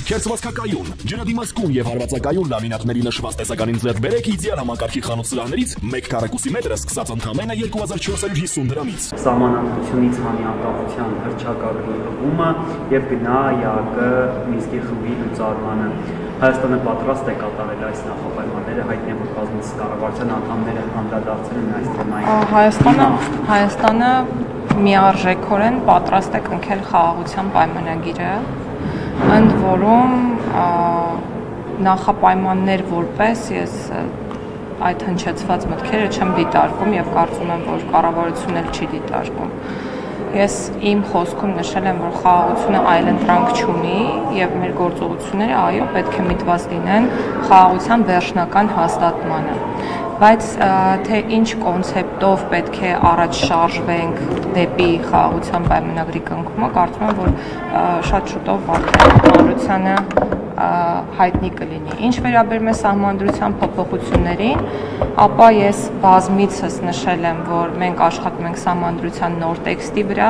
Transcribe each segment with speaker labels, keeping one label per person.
Speaker 1: Քերծվածքակայուն, ջրադիմացկուն եւ հարվածակայուն լամինատների նշված տեսականին ձեռք բերեք իդեալ համակարգի խանութ սրահներից 1 քառակուսի մետրը սկսած ընդամենը 2450 դրամից։
Speaker 2: Սահմանադրությունից հանի անկախության հռչակագրի հղումը եւ գնա ԵԱԿ Մինսկի խմբի լուծարմանը։ Հայաստանը պատրաստ է կատարել այս նախապայմանները, հայտնի է, որ բազմիցս կառավարության անդամները անդրադարձել են այս թեմային։
Speaker 3: Հայաստանը միարժեքորեն պատրաստ է կնքել խաղաղության պայմանագիրը, ընդ որում նախապայմաններ որպես ես այդ հնչեցված մտքերը չեմ դիտարկում եւ կարծում եմ, որ կառավարությունն էլ չի դիտարկում։ Ես իմ խոսքում նշել եմ, որ խաղաղությունը այլընտրանք չունի եւ մեր գործողությունները այո պետք է միտված լինեն խաղաղության վերջնական հաստատմանը։ Բայց թե ինչ կոնցեպտով պետք է առաջ շարժվենք դեպի խաղաղության պայմանագրի կնքումը, կարծում եմ, որ շատ շուտով հանրությանը հայտնի կլինի։ Ինչ վերաբերում է սահմանադրության փոփոխություններին, ապա ես բազմիցս նշել եմ, որ մենք աշխատում ենք սահմանադրության նոր տեքստի վրա,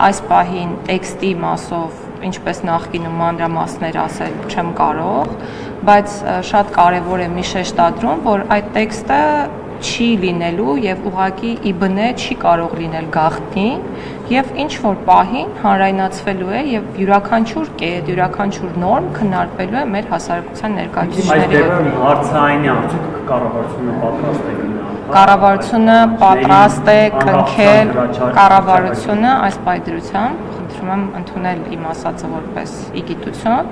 Speaker 3: այս պահին տեքստի մասով, ինչպես նախկինում մանրամասներ ասել չեմ կարող, բայց շատ կարևոր է մի շեշտադրում, որ այդ տեքստը չի լինելու եւ ուղղակի ի բնե չի կարող լինել գաղտնի եւ ինչ որ պահին հանրայնացվելու է եւ յուրաքանչյուր կետ, յուրաքանչյուր նորմ քննարկվելու է մեր հասարակության ներկայացուցիչների հետ։
Speaker 2: Հարցային արդյոք կառավարությունը պատրաստ է
Speaker 3: Կառավարությունը պատրաստ է կնքել կառավարությունը այս պայծրությամբ, խնդրում եմ ընդունել իմ ասածը որպես իգիտություն։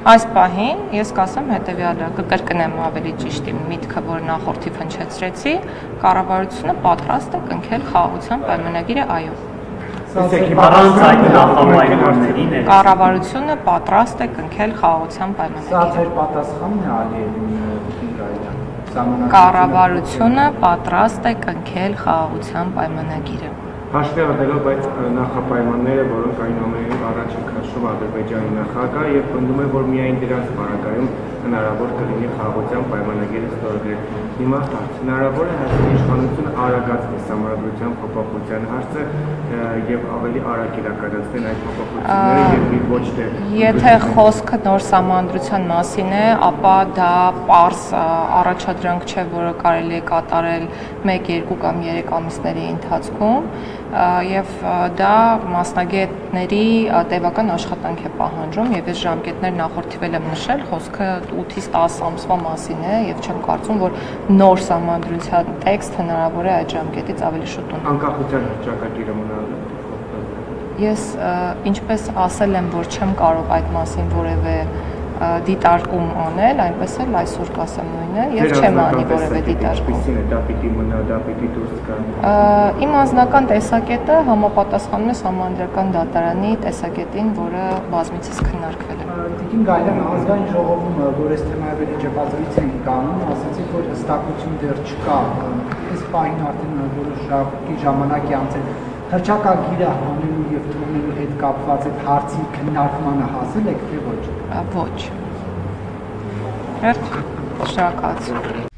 Speaker 3: Այս պահին ես կասեմ հետևյալը, կկրկնեմ ավելի ճիշտ իմ միտքը, որ նախորդիվ հնչեցրեցի, կառավարությունը պատրաստ է կնքել խաղաղության պայմանագիրը, այո։ Կառավարությունը պատրաստ է կնքել խաղաղության պայմանագիրը։ Կառավարությունը պատրաստ է կնքել խաղաղության պայմանագիրը։
Speaker 4: Հաշվի առնելով այդ նախապայմանները, որոնք այն ամենին առաջին քաշում Ադրբեջանի նախագահը եւ պնդում է, որ միայն դրանց բaragայում հնարավոր կլինի խաղաղության պայմանագիրը ստորագրել։ Հիմա հնարավոր է Հայաստանի իշխանությունը արագացնի սահմանադրության փոփոխության հարցը եւ ավելի արագ իրականացնել այդ փոփոխությունները եւ ոչ թե
Speaker 3: Եթե խոսքը նոր սահմանադրության մասին է, ապա դա պարզ առաջադրանք չէ, որը կարելի է կատարել 1, 2 կամ 3 ամիսների ընթացքում եւ դա մասնագետների տևական աշխատանք է պահանջում եւ այս ժամկետներ նախորդիվել եմ նշել, խոսքը 8-ից 10 ամսվա մասին է եւ չեմ կարծում, որ նոր սահմանադրության տեքստ հնարավոր է այդ ժամկետից ավելի շուտ ունենալ։
Speaker 4: Անկախության հռչակագիրը մնալու։
Speaker 3: Ես ինչպես ասել եմ, որ չեմ կարող այդ մասին որևէ դիտարկում անել, այնպես էլ այսօր կասեմ նույնը եւ չեմ անի որևէ դիտարկում։
Speaker 4: Դա պիտի մնա, դա պիտի դուրս գա։
Speaker 3: Իմ անձնական տեսակետը համապատասխանում է Սահմանադրական դատարանի տեսակետին, որը բազմիցս քննարկվել է։
Speaker 5: Տիկին Գայլյան, ազգային ժողովում, որ այս թեմայով ճեպազրույց ենք կանում, ասացիք, որ հստակություն դեռ չկա։ Այս պահին արդեն որոշ ժամանակ է անցել։ Հռչակագիրը հանելու եւ թողնելու հետ կապված այդ հարցի քննարկմանը հասել եք թե ոչ։
Speaker 3: Ոչ։ Շնորհակալություն։